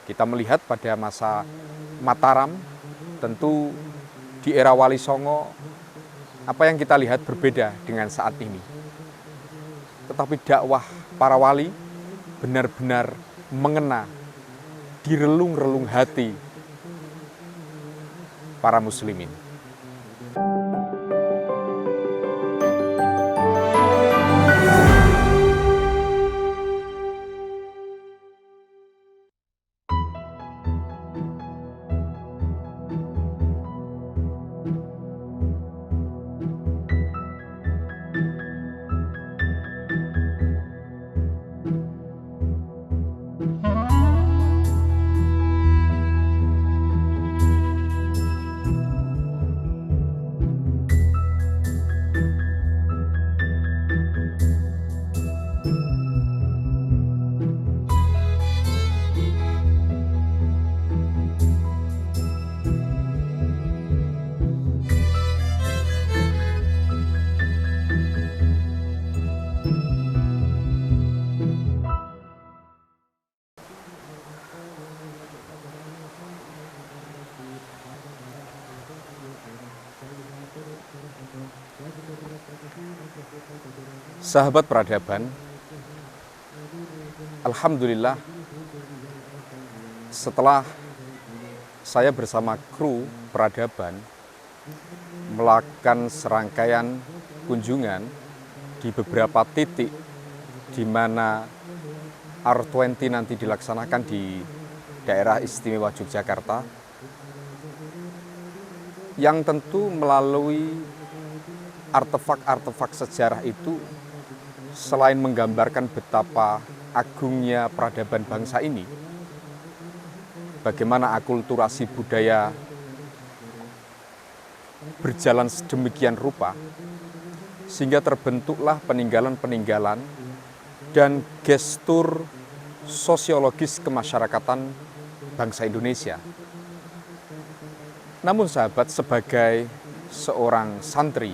Kita melihat pada masa Mataram, tentu di era Wali Songo, apa yang kita lihat berbeda dengan saat ini. Tetapi dakwah para wali benar-benar mengena di relung-relung hati para muslimin. Sahabat peradaban, alhamdulillah setelah saya bersama kru peradaban melakukan serangkaian kunjungan di beberapa titik di mana R20 nanti dilaksanakan di daerah istimewa Yogyakarta, yang tentu melalui artefak-artefak sejarah itu selain menggambarkan betapa agungnya peradaban bangsa ini, bagaimana akulturasi budaya berjalan sedemikian rupa, sehingga terbentuklah peninggalan-peninggalan dan gestur sosiologis kemasyarakatan bangsa Indonesia. Namun sahabat, sebagai seorang santri,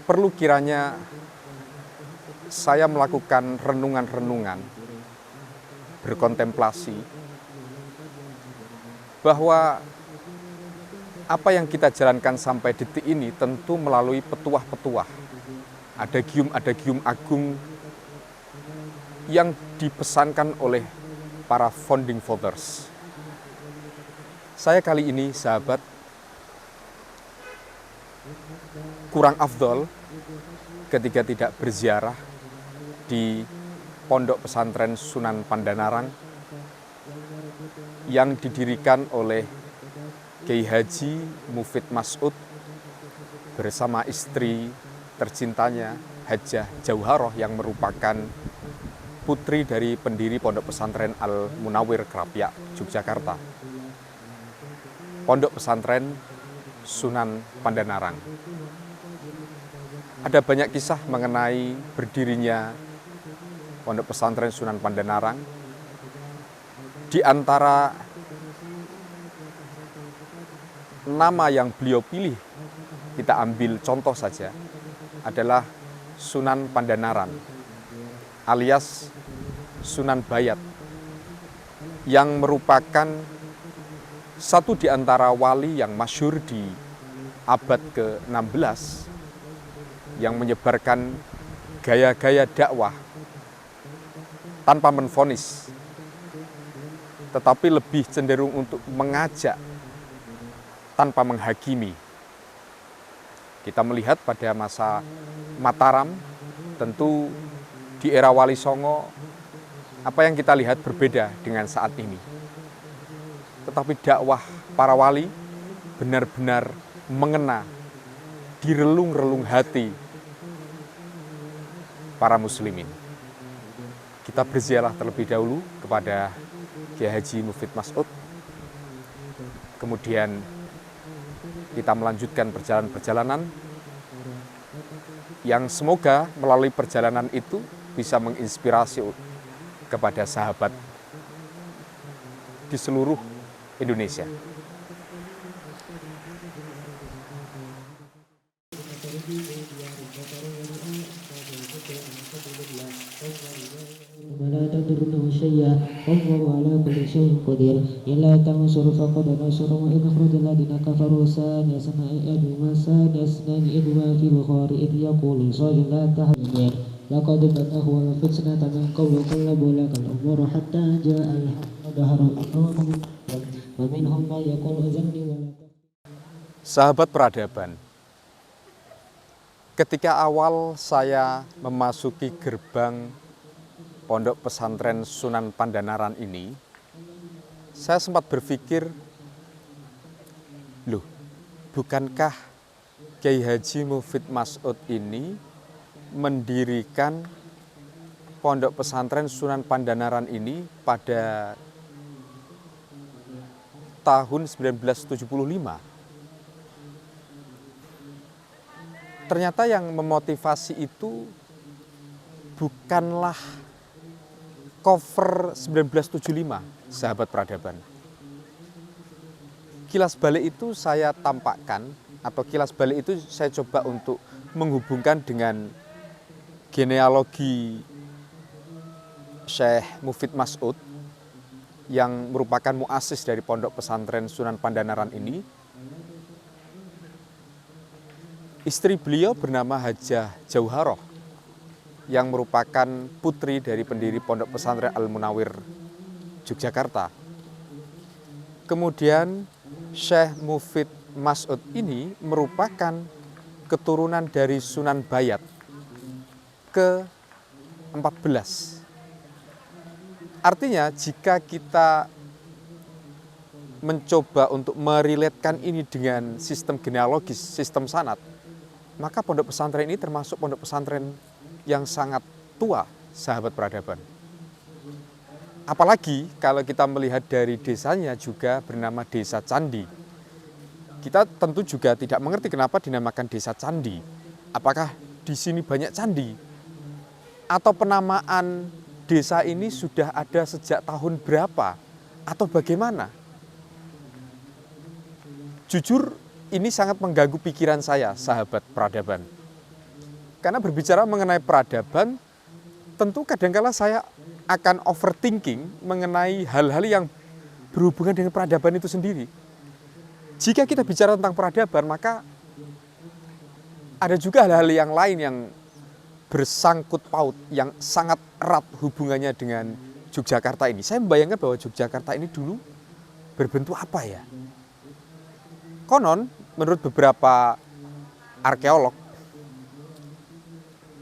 perlu kiranya saya melakukan renungan-renungan, berkontemplasi, bahwa apa yang kita jalankan sampai detik ini tentu melalui petuah-petuah, adagium-adagium agung yang dipesankan oleh para founding fathers. Saya kali ini, sahabat, kurang afdol ketika tidak berziarah di Pondok Pesantren Sunan Pandanarang yang didirikan oleh Kiai Haji Mufid Mas'ud bersama istri tercintanya Hajah Jauharoh yang merupakan putri dari pendiri Pondok Pesantren Al Munawwir Krapyak, Yogyakarta. Pondok Pesantren Sunan Pandanarang. Ada banyak kisah mengenai berdirinya Pondok Pesantren Sunan Pandanarang. Di antara nama yang beliau pilih, kita ambil contoh saja, adalah Sunan Pandanaran alias Sunan Bayat, yang merupakan satu di antara wali yang masyhur di abad ke-16 yang menyebarkan gaya-gaya dakwah tanpa menvonis, tetapi lebih cenderung untuk mengajak tanpa menghakimi. Kita melihat pada masa Mataram, tentu di era Wali Songo, apa yang kita lihat berbeda dengan saat ini. Tetapi dakwah para wali benar-benar mengena di relung-relung hati para muslimin. Kita berziarah terlebih dahulu kepada Kiai Haji Mufid Mas'ud. Kemudian kita melanjutkan perjalanan-perjalanan yang semoga melalui perjalanan itu bisa menginspirasi kepada sahabat di seluruh Indonesia. ولا تضره شيئا والله على كل شيء قدير إلا تنصر فقد نصره إذ أخرج الذين كفروا ثاني ثاني اثنين إذ هما في الغار إذ يقول لصاحبه لا تحزن لقد بدأه الفتنة من قبل قلبوا لك الأمور حتى جاء الحق ظهر الأمر ومنهم من يقول ذني ولا. Sahabat peradaban, ketika awal saya memasuki gerbang Pondok Pesantren Sunan Pandanaran ini, saya sempat berpikir, loh, bukankah Kiai Haji Mufid Mas'ud ini mendirikan Pondok Pesantren Sunan Pandanaran ini pada tahun 1975? Ternyata yang memotivasi itu bukanlah cover 1975, sahabat peradaban. Kilas balik itu saya tampakkan, atau kilas balik itu saya coba untuk menghubungkan dengan genealogi Syekh Mufid Mas'ud yang merupakan muassis dari Pondok Pesantren Sunan Pandanaran ini. Istri beliau bernama Hajah Jauharoh yang merupakan putri dari pendiri Pondok Pesantren Al-Munawir Yogyakarta. Kemudian Syekh Mufid Mas'ud ini merupakan keturunan dari Sunan Bayat ke-14. Artinya jika kita mencoba untuk meriletkan ini dengan sistem genealogis, sistem sanad, maka pondok pesantren ini termasuk pondok pesantren yang sangat tua, sahabat peradaban. Apalagi kalau kita melihat dari desanya juga bernama Desa Candi. Kita tentu juga tidak mengerti kenapa dinamakan Desa Candi. Apakah di sini banyak candi? Atau penamaan desa ini sudah ada sejak tahun berapa? Atau bagaimana? Jujur, ini sangat mengganggu pikiran saya, sahabat peradaban. Karena berbicara mengenai peradaban, tentu kadangkala saya akan overthinking mengenai hal-hal yang berhubungan dengan peradaban itu sendiri. Jika kita bicara tentang peradaban, maka ada juga hal-hal yang lain yang bersangkut paut, yang sangat erat hubungannya dengan Yogyakarta ini. Saya membayangkan bahwa Yogyakarta ini dulu berbentuk apa ya? Konon, menurut beberapa arkeolog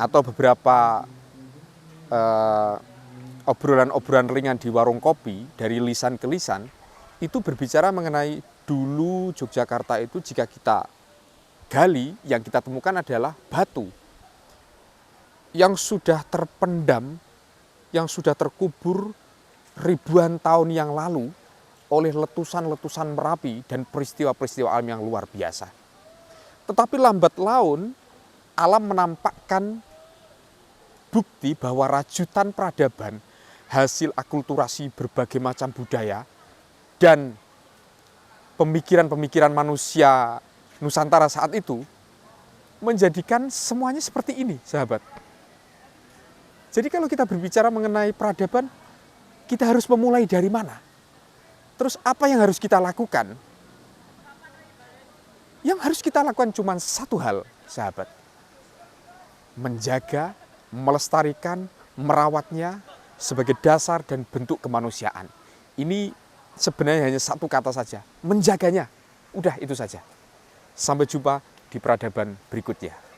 atau beberapa obrolan-obrolan ringan di warung kopi dari lisan ke lisan, itu berbicara mengenai dulu Yogyakarta itu jika kita gali, yang kita temukan adalah batu yang sudah terpendam, yang sudah terkubur ribuan tahun yang lalu oleh letusan-letusan Merapi dan peristiwa-peristiwa alam yang luar biasa. Tetapi lambat laun, alam menampakkan bukti bahwa rajutan peradaban, hasil akulturasi berbagai macam budaya, dan pemikiran-pemikiran manusia Nusantara saat itu, menjadikan semuanya seperti ini, sahabat. Jadi kalau kita berbicara mengenai peradaban, kita harus memulai dari mana? Terus apa yang harus kita lakukan? Yang harus kita lakukan cuma satu hal, sahabat. Menjaga, melestarikan, merawatnya sebagai dasar dan bentuk kemanusiaan. Ini sebenarnya hanya satu kata saja, menjaganya. Udah itu saja. Sampai jumpa di peradaban berikutnya.